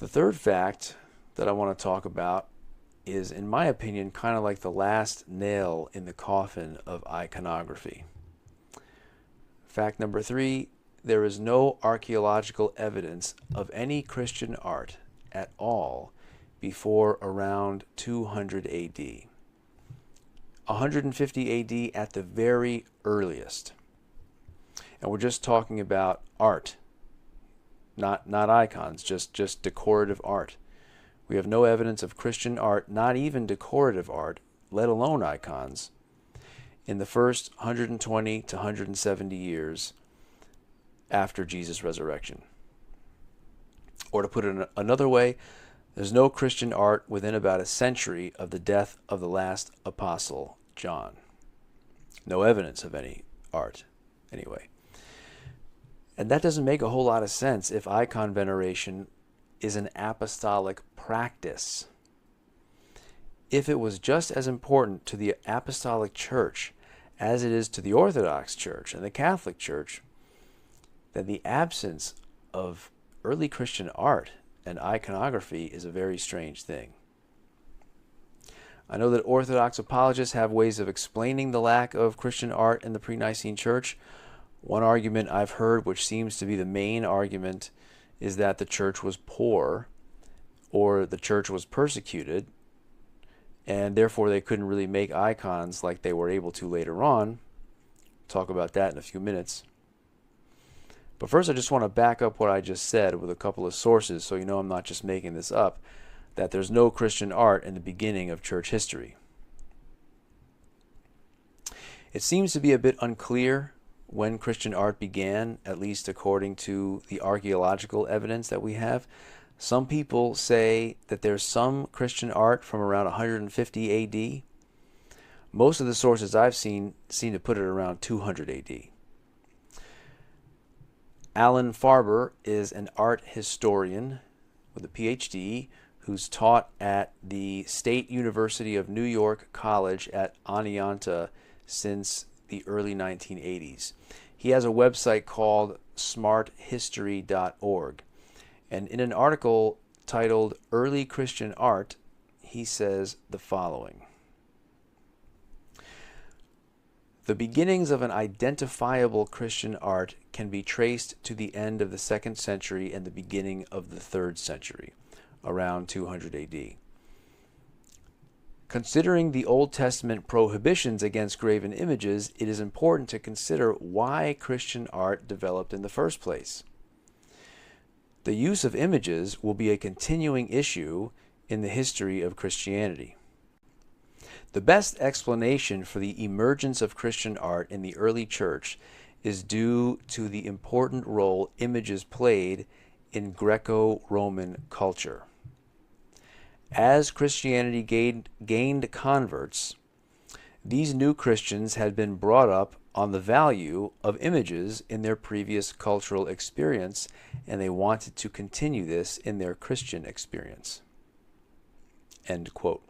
The third fact that I want to talk about is, in my opinion, kind of like the last nail in the coffin of iconography. Fact number 3, there is no archaeological evidence of any Christian art at all before around 200 AD. 150 AD at the very earliest. And we're just talking about art, not icons, just decorative art. We have no evidence of Christian art, not even decorative art, let alone icons, in the first 120 to 170 years after Jesus' resurrection. Or to put it another way, there's no Christian art within about a century of the death of the last apostle, John. No evidence of any art, anyway. And that doesn't make a whole lot of sense if icon veneration is an apostolic practice. If it was just as important to the apostolic church as it is to the Orthodox Church and the Catholic Church, then the absence of early Christian art and iconography is a very strange thing. I know that Orthodox apologists have ways of explaining the lack of Christian art in the pre-Nicene church. One argument I've heard, which seems to be the main argument, is that the church was poor or the church was persecuted, and therefore they couldn't really make icons like they were able to later on. Talk about that in a few minutes. But first, I just want to back up what I just said with a couple of sources so you know I'm not just making this up, that there's no Christian art in the beginning of church history. It seems to be a bit unclear when Christian art began, at least according to the archaeological evidence that we have. Some people say that there's some Christian art from around 150 AD. Most of the sources I've seen seem to put it around 200 AD. Alan Farber is an art historian with a PhD who's taught at the State University of New York College at Oneonta since the early 1980s. He has a website called smarthistory.org. And in an article titled Early Christian Art, he says the following. The beginnings of an identifiable Christian art can be traced to the end of the 2nd century and the beginning of the 3rd century, around 200 AD. Considering the Old Testament prohibitions against graven images, it is important to consider why Christian art developed in the first place. The use of images will be a continuing issue in the history of Christianity. The best explanation for the emergence of Christian art in the early church is due to the important role images played in Greco-Roman culture. As Christianity gained converts, these new Christians had been brought up on the value of images in their previous cultural experience, and they wanted to continue this in their Christian experience. End quote.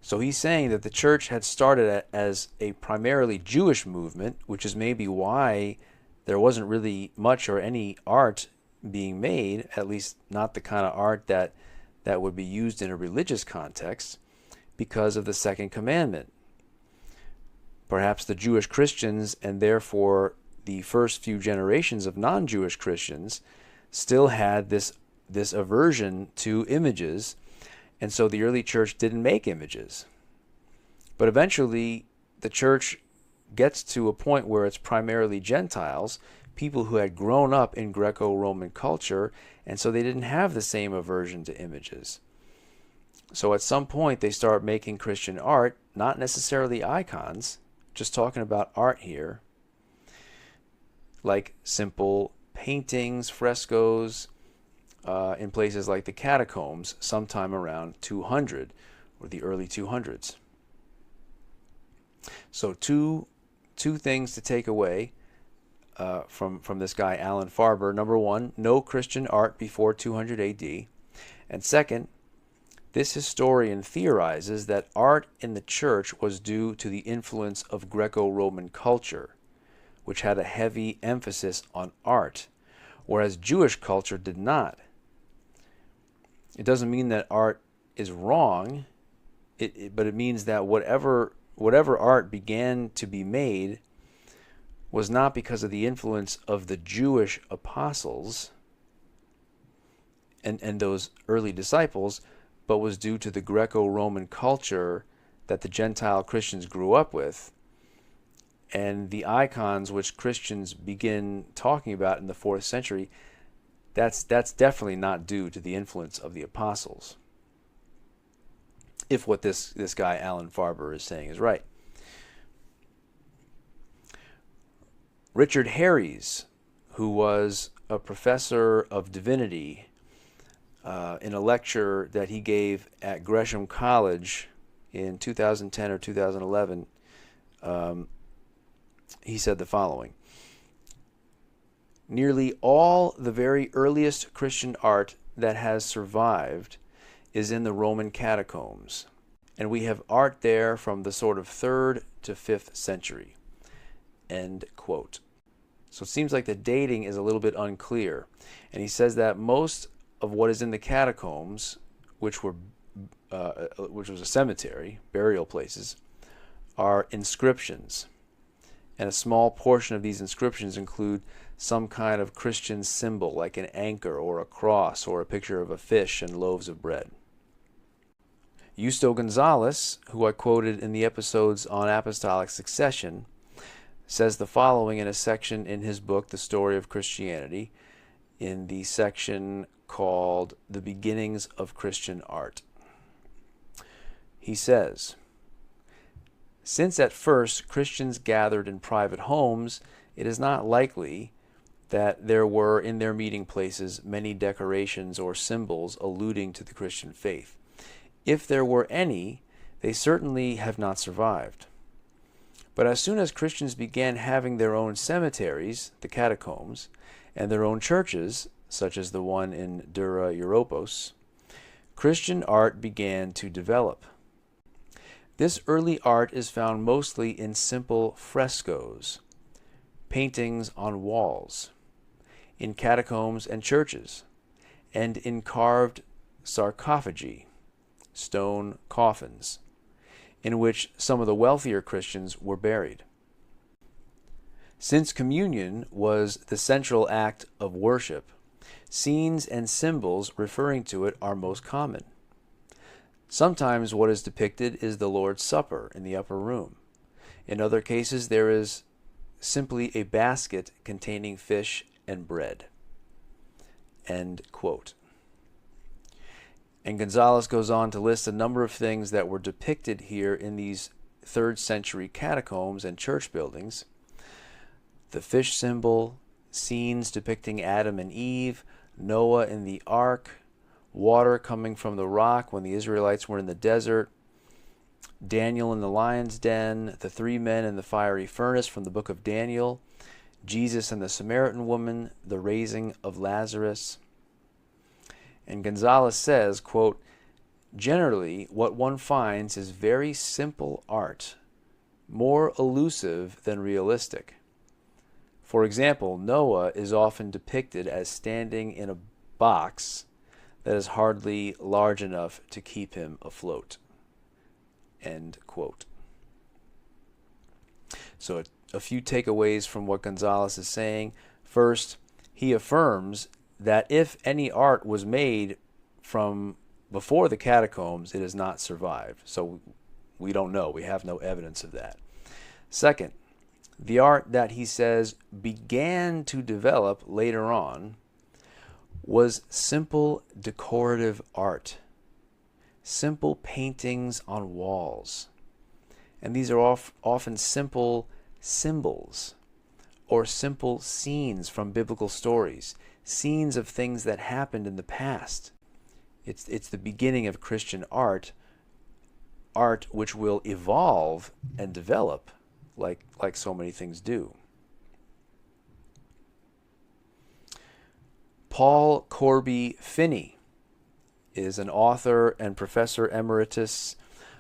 So he's saying that the church had started as a primarily Jewish movement, which is maybe why there wasn't really much or any art being made, at least not the kind of art that would be used in a religious context, because of the second commandment. Perhaps the Jewish Christians, and therefore the first few generations of non-Jewish Christians, still had this aversion to images, and so the early church didn't make images. But eventually the church gets to a point where it's primarily Gentiles, people who had grown up in Greco-Roman culture, and so they didn't have the same aversion to images. So at some point they start making Christian art, not necessarily icons, just talking about art here, like simple paintings, frescoes, in places like the catacombs, sometime around 200 or the early 200s. So two things to take away from this guy, Alan Farber. Number one, no Christian art before 200 AD. And second, this historian theorizes that art in the church was due to the influence of Greco-Roman culture, which had a heavy emphasis on art, whereas Jewish culture did not. It doesn't mean that art is wrong, but it means that whatever art began to be made was not because of the influence of the Jewish apostles and those early disciples, but was due to the Greco-Roman culture that the Gentile Christians grew up with, and the icons which Christians begin talking about in the 4th century. That's definitely not due to the influence of the apostles, if what this guy Alan Farber is saying is right. Richard Harries, who was a professor of divinity in a lecture that he gave at Gresham College in 2010 or 2011, he said the following: "Nearly all the very earliest Christian art that has survived is in the Roman catacombs, and we have art there from the sort of 3rd to 5th century." End quote. So it seems like the dating is a little bit unclear. And he says that most of what is in the catacombs, which was a cemetery, burial places, are inscriptions. And a small portion of these inscriptions include some kind of Christian symbol, like an anchor or a cross or a picture of a fish and loaves of bread. Justo Gonzalez, who I quoted in the episodes on apostolic succession, says the following in a section in his book, The Story of Christianity, in the section called The Beginnings of Christian Art. He says, "Since at first Christians gathered in private homes, it is not likely that there were in their meeting places many decorations or symbols alluding to the Christian faith. If there were any, they certainly have not survived. But as soon as Christians began having their own cemeteries, the catacombs, and their own churches, such as the one in Dura Europos, Christian art began to develop. This early art is found mostly in simple frescoes, paintings on walls, in catacombs and churches, and in carved sarcophagi, stone coffins, in which some of the wealthier Christians were buried. Since communion was the central act of worship, scenes and symbols referring to it are most common. Sometimes what is depicted is the Lord's Supper in the upper room. In other cases, there is simply a basket containing fish and bread." End quote. And Gonzalez goes on to list a number of things that were depicted here in these 3rd century catacombs and church buildings. The fish symbol, scenes depicting Adam and Eve, Noah in the ark, water coming from the rock when the Israelites were in the desert, Daniel in the lion's den, the 3 men in the fiery furnace from the book of Daniel, Jesus and the Samaritan woman, the raising of Lazarus. And Gonzalez says, quote, "Generally, what one finds is very simple art, more elusive than realistic. For example, Noah is often depicted as standing in a box that is hardly large enough to keep him afloat." End quote. So a few takeaways from what Gonzalez is saying. First, he affirms that if any art was made from before the catacombs, it has not survived. So we don't know. We have no evidence of that. Second, the art that he says began to develop later on was simple decorative art, simple paintings on walls. And these are often simple symbols or simple scenes from biblical stories, scenes of things that happened in the past. It's the beginning of Christian art which will evolve and develop like so many things do. Paul Corby Finney is an author and professor emeritus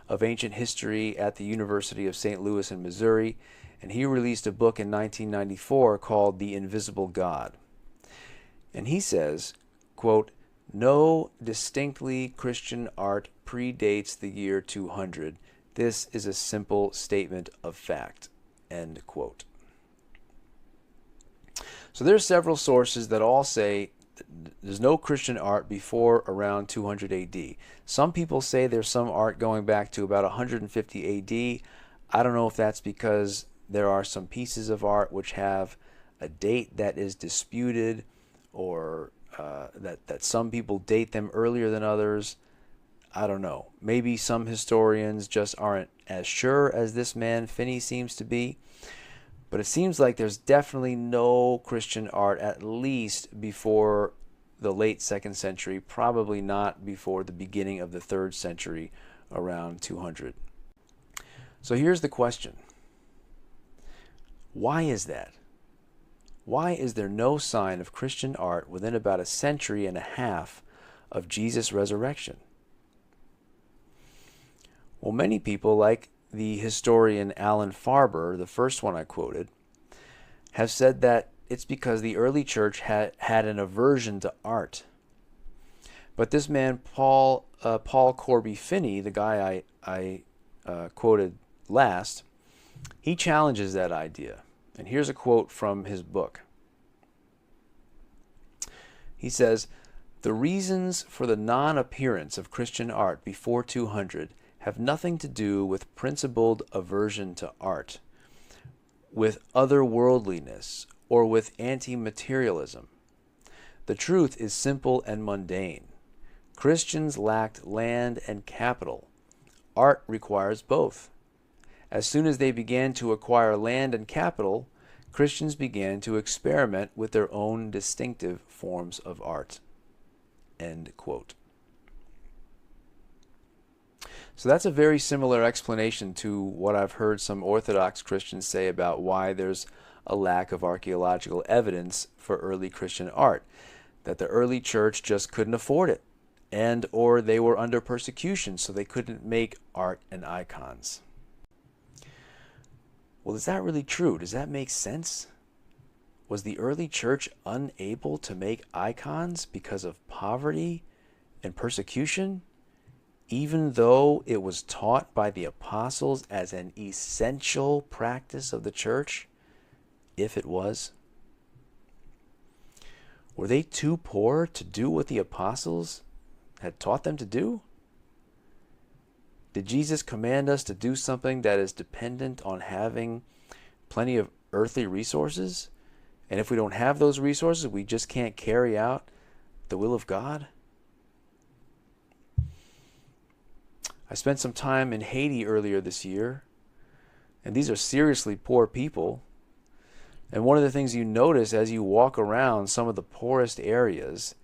of ancient history at the University of St. Louis in Missouri, and he released a book in 1994 called The Invisible God. And he says, quote, "No distinctly Christian art predates the year 200. This is a simple statement of fact." End quote. So there's several sources that all say there's no Christian art before around 200 AD. Some people say there's some art going back to about 150 AD. I don't know if that's because there are some pieces of art which have a date that is disputed, or that some people date them earlier than others. I don't know. Maybe some historians just aren't as sure as this man Finney seems to be. But it seems like there's definitely no Christian art, at least before the late 2nd century, probably not before the beginning of the 3rd century, around 200. So here's the question. Why is that? Why is there no sign of Christian art within about a century and a half of Jesus' resurrection? Well, many people, like the historian Alan Farber, the first one I quoted, have said that it's because the early church had an aversion to art. But this man, Paul Corby Finney, the guy I quoted last, he challenges that idea. And here's a quote from his book. He says, "The reasons for the non-appearance of Christian art before 200 have nothing to do with principled aversion to art, with otherworldliness, or with anti-materialism. The truth is simple and mundane. Christians lacked land and capital. Art requires both. As soon as they began to acquire land and capital, Christians began to experiment with their own distinctive forms of art." End quote. So that's a very similar explanation to what I've heard some Orthodox Christians say about why there's a lack of archaeological evidence for early Christian art, that the early church just couldn't afford it, and or they were under persecution, so they couldn't make art and icons. Well, is that really true? Does that make sense? Was the early church unable to make icons because of poverty and persecution, even though it was taught by the apostles as an essential practice of the church, if it was? Were they too poor to do what the apostles had taught them to do? Did Jesus command us to do something that is dependent on having plenty of earthly resources? And if we don't have those resources, we just can't carry out the will of God? I spent some time in Haiti earlier this year, and these are seriously poor people. And one of the things you notice as you walk around some of the poorest areas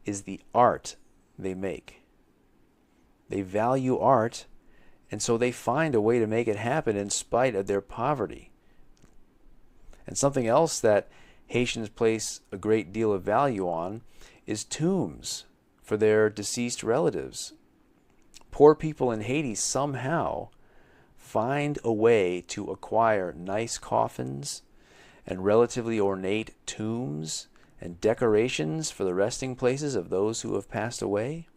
is the art they make. They value art, and so they find a way to make it happen in spite of their poverty. And something else that Haitians place a great deal of value on is tombs for their deceased relatives. Poor people in Haiti somehow find a way to acquire nice coffins and relatively ornate tombs and decorations for the resting places of those who have passed away.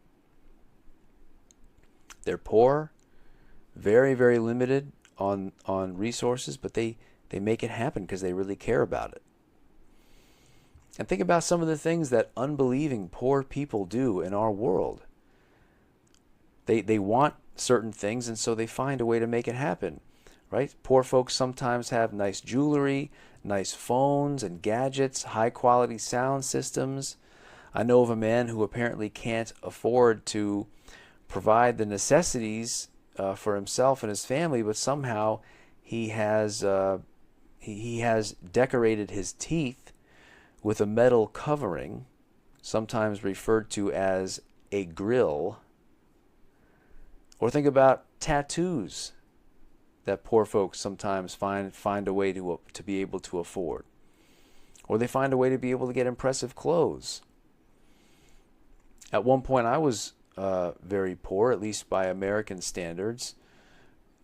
They're poor, very, very limited on resources, but they make it happen because they really care about it. And think about some of the things that unbelieving poor people do in our world. They want certain things, and so they find a way to make it happen, right? Poor folks sometimes have nice jewelry, nice phones and gadgets, high-quality sound systems. I know of a man who apparently can't afford to provide the necessities for himself and his family, but somehow he has decorated his teeth with a metal covering, sometimes referred to as a grill. Or think about tattoos that poor folks sometimes find a way to be able to afford. Or they find a way to be able to get impressive clothes. At one point I was very poor, at least by American standards.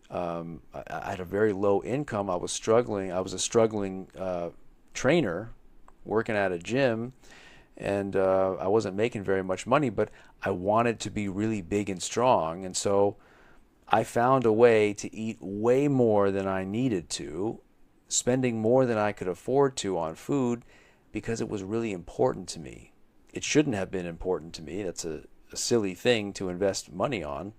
I had a very low income. I was a struggling trainer working at a gym, and I wasn't making very much money, but I wanted to be really big and strong, and so I found a way to eat way more than I needed to, spending more than I could afford to on food because it was really important to me. It shouldn't have been important to me. That's a silly thing to invest money on,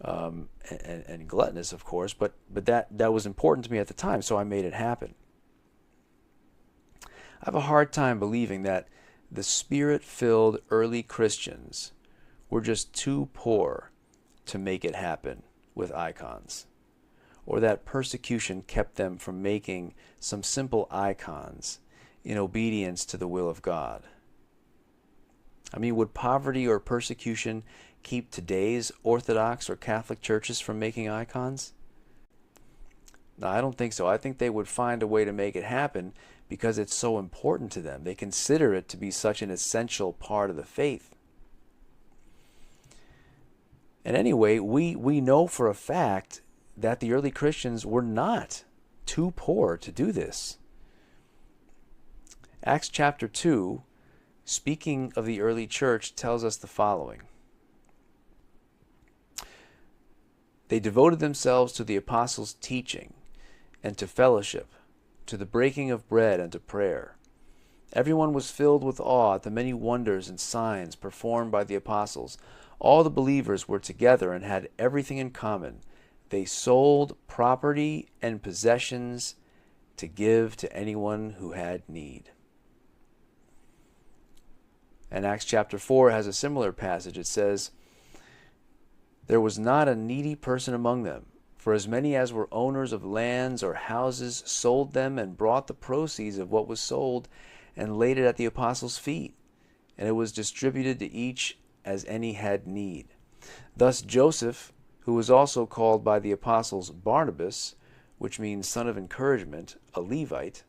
and gluttonous, of course, but that was important to me at the time, so I made it happen. I have a hard time believing that the Spirit-filled early Christians were just too poor to make it happen with icons, or that persecution kept them from making some simple icons in obedience to the will of God. I mean, would poverty or persecution keep today's Orthodox or Catholic churches from making icons? No, I don't think so. I think they would find a way to make it happen because it's so important to them. They consider it to be such an essential part of the faith. And anyway, we know for a fact that the early Christians were not too poor to do this. Acts chapter 2, speaking of the early church, tells us the following. They devoted themselves to the apostles' teaching and to fellowship, to the breaking of bread and to prayer. Everyone was filled with awe at the many wonders and signs performed by the apostles. All the believers were together and had everything in common. They sold property and possessions to give to anyone who had need. And Acts chapter 4 has a similar passage. It says, there was not a needy person among them, for as many as were owners of lands or houses sold them and brought the proceeds of what was sold and laid it at the apostles' feet, and it was distributed to each as any had need. Thus Joseph, who was also called by the apostles Barnabas, which means son of encouragement, a Levite,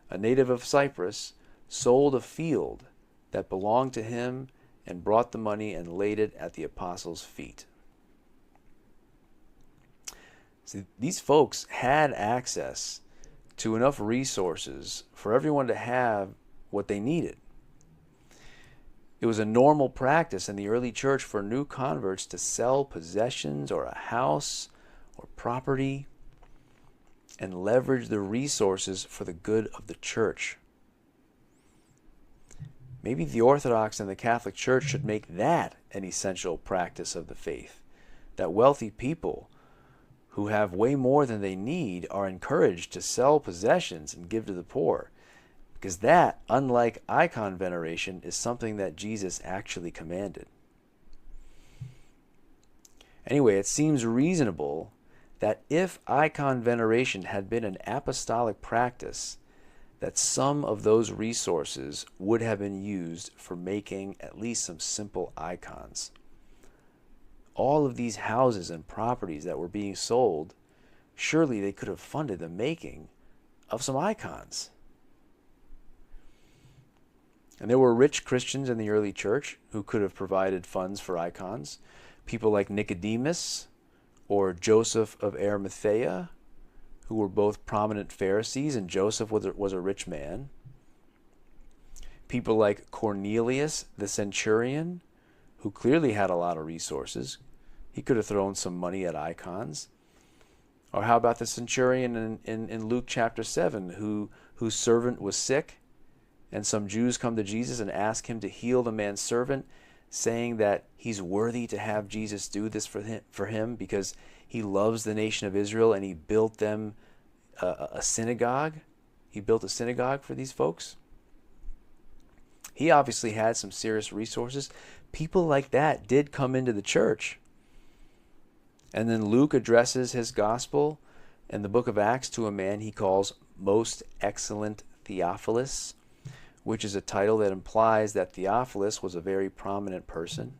a native of Cyprus, sold a field that belonged to him and brought the money and laid it at the apostles' feet. See, these folks had access to enough resources for everyone to have what they needed. It was a normal practice in the early church for new converts to sell possessions or a house or property and leverage the resources for the good of the church. Maybe the Orthodox and the Catholic Church should make that an essential practice of the faith, that wealthy people who have way more than they need are encouraged to sell possessions and give to the poor, because that, unlike icon veneration, is something that Jesus actually commanded. Anyway, it seems reasonable that if icon veneration had been an apostolic practice, that some of those resources would have been used for making at least some simple icons. All of these houses and properties that were being sold, surely they could have funded the making of some icons. And there were rich Christians in the early church who could have provided funds for icons. People like Nicodemus or Joseph of Arimathea, who were both prominent Pharisees, and Joseph was a rich man. People like Cornelius, the centurion, who clearly had a lot of resources. He could have thrown some money at icons. Or how about the centurion in Luke chapter 7, whose servant was sick, and some Jews come to Jesus and ask him to heal the man's servant, saying that he's worthy to have Jesus do this for him because he loves the nation of Israel and he built them a synagogue. He built a synagogue for these folks. He obviously had some serious resources. People like that did come into the church. And then Luke addresses his gospel in the book of Acts to a man he calls Most Excellent Theophilus, which is a title that implies that Theophilus was a very prominent person.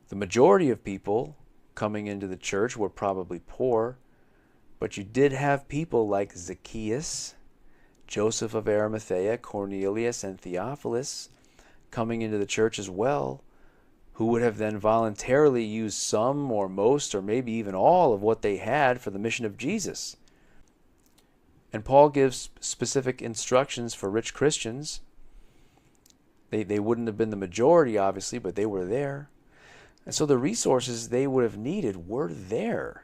The majority of people coming into the church were probably poor, but you did have people like Zacchaeus, Joseph of Arimathea, Cornelius, and Theophilus coming into the church as well, who would have then voluntarily used some or most or maybe even all of what they had for the mission of Jesus. And Paul gives specific instructions for rich Christians They wouldn't have been the majority, obviously, but they were there. And so the resources they would have needed were there.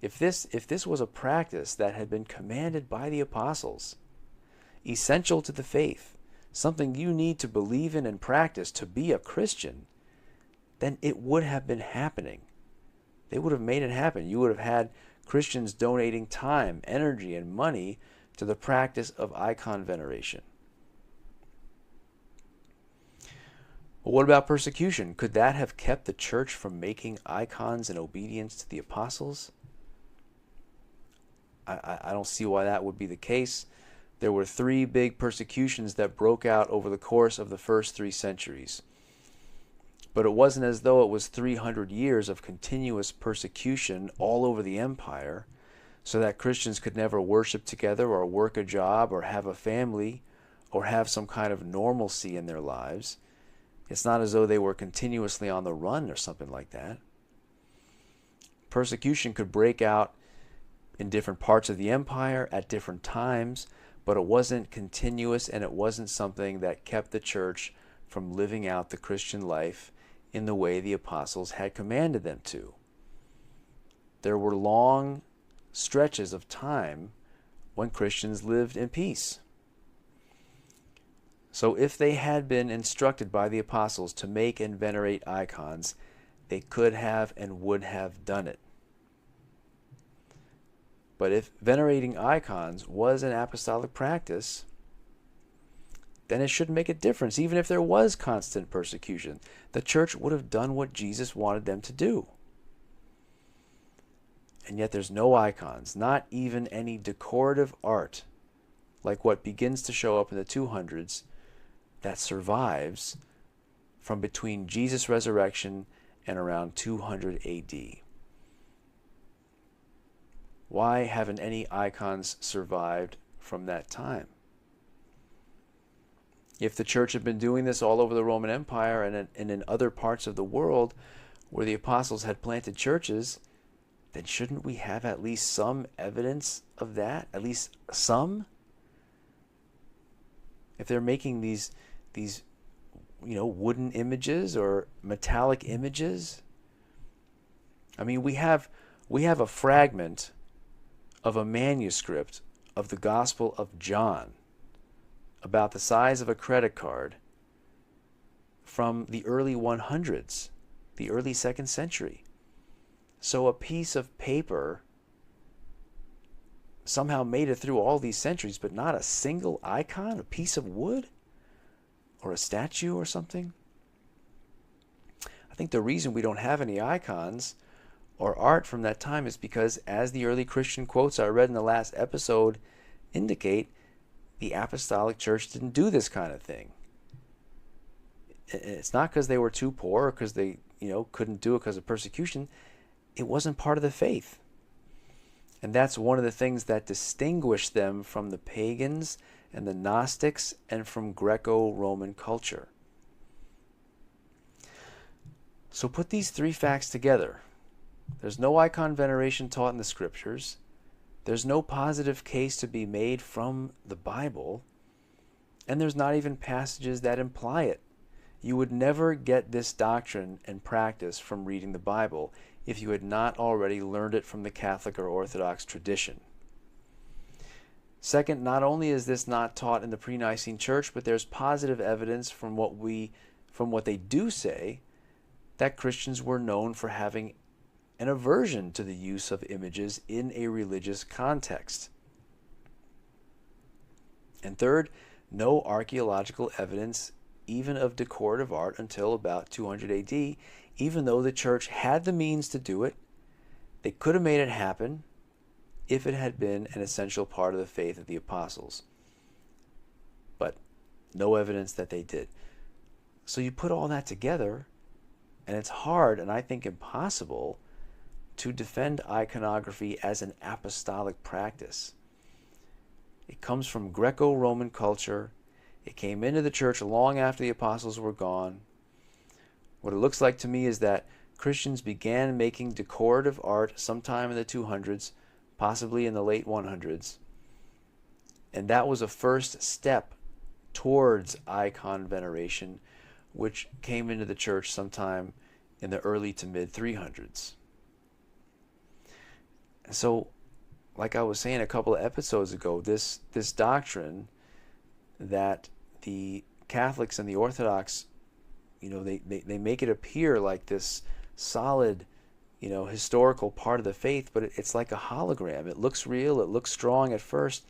If this was a practice that had been commanded by the apostles, essential to the faith, something you need to believe in and practice to be a Christian, then it would have been happening. They would have made it happen. You would have had Christians donating time, energy, and money to the practice of icon veneration. Well, what about persecution? Could that have kept the church from making icons in obedience to the apostles? I don't see why that would be the case. There were 3 big persecutions that broke out over the course of the first 3 centuries. But it wasn't as though it was 300 years of continuous persecution all over the empire, so that Christians could never worship together or work a job or have a family or have some kind of normalcy in their lives. It's not as though they were continuously on the run or something like that. Persecution could break out in different parts of the empire at different times, but it wasn't continuous, and it wasn't something that kept the church from living out the Christian life in the way the apostles had commanded them to. There were long stretches of time when Christians lived in peace. So if they had been instructed by the apostles to make and venerate icons, they could have and would have done it. But if venerating icons was an apostolic practice, then it shouldn't make a difference. Even if there was constant persecution, the church would have done what Jesus wanted them to do. And yet there's no icons, not even any decorative art, like what begins to show up in the 200s, that survives from between Jesus' resurrection and around 200 AD. Why haven't any icons survived from that time? If the church had been doing this all over the Roman Empire and in other parts of the world where the apostles had planted churches, then shouldn't we have at least some evidence of that? At least some? If they're making these wooden images or metallic images, I mean, we have a fragment of a manuscript of the Gospel of John about the size of a credit card from the early 100s, the early 2nd century. So a piece of paper somehow made it through all these centuries, but not a single icon, a piece of wood or a statue or something. I think the reason we don't have any icons or art from that time is because, as the early Christian quotes I read in the last episode indicate, the apostolic church didn't do this kind of thing. It's not because they were too poor or because they couldn't do it because of persecution. It wasn't part of the faith. And that's one of the things that distinguished them from the pagans and the Gnostics and from Greco-Roman culture. So put these 3 facts together. There's no icon veneration taught in the scriptures. There's no positive case to be made from the Bible. And there's not even passages that imply it. You would never get this doctrine and practice from reading the Bible if you had not already learned it from the Catholic or Orthodox tradition. Second, not only is this not taught in the pre-Nicene church, but there's positive evidence from what they do say that Christians were known for having an aversion to the use of images in a religious context. And third, no archaeological evidence even of decorative art until about 200 AD, even though the church had the means to do it. They could have made it happen if it had been an essential part of the faith of the apostles. But no evidence that they did. So you put all that together, and it's hard, and I think impossible, to defend iconography as an apostolic practice. It comes from Greco-Roman culture. It came into the church long after the apostles were gone. What it looks like to me is that Christians began making decorative art sometime in the 200s, possibly in the late 100s. And that was a first step towards icon veneration, which came into the church sometime in the early to mid 300s. So, like I was saying a couple of episodes ago, this doctrine that the Catholics and the Orthodox, they make it appear like this solid, historical part of the faith, but it's like a hologram. It looks real, it looks strong at first,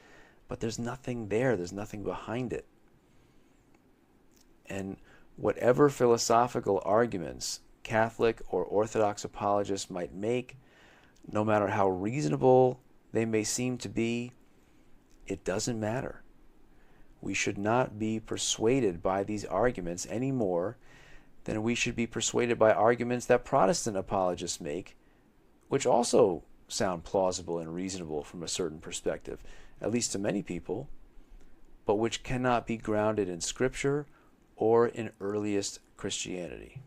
but there's nothing there. There's nothing behind it. And whatever philosophical arguments Catholic or Orthodox apologists might make, no matter how reasonable they may seem to be, it doesn't matter. We should not be persuaded by these arguments any more than we should be persuaded by arguments that Protestant apologists make, which also sound plausible and reasonable from a certain perspective, at least to many people, but which cannot be grounded in Scripture or in earliest Christianity.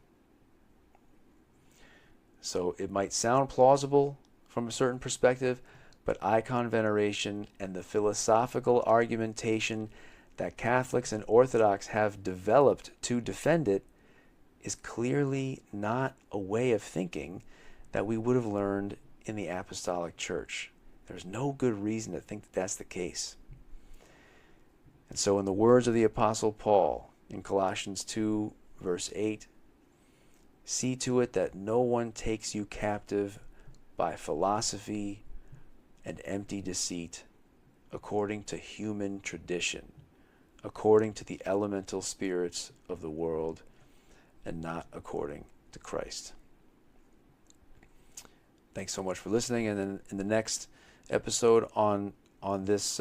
So it might sound plausible from a certain perspective, but icon veneration and the philosophical argumentation that Catholics and Orthodox have developed to defend it is clearly not a way of thinking that we would have learned in the apostolic church. There's no good reason to think that that's the case. And so in the words of the Apostle Paul in Colossians 2, verse 8, see to it that no one takes you captive by philosophy and empty deceit, according to human tradition, according to the elemental spirits of the world, and not according to Christ. Thanks so much for listening. And then in the next episode on this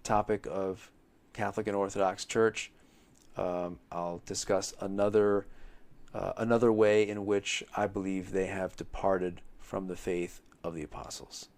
topic of Catholic and Orthodox Church, I'll discuss another way in which I believe they have departed from the faith of the apostles.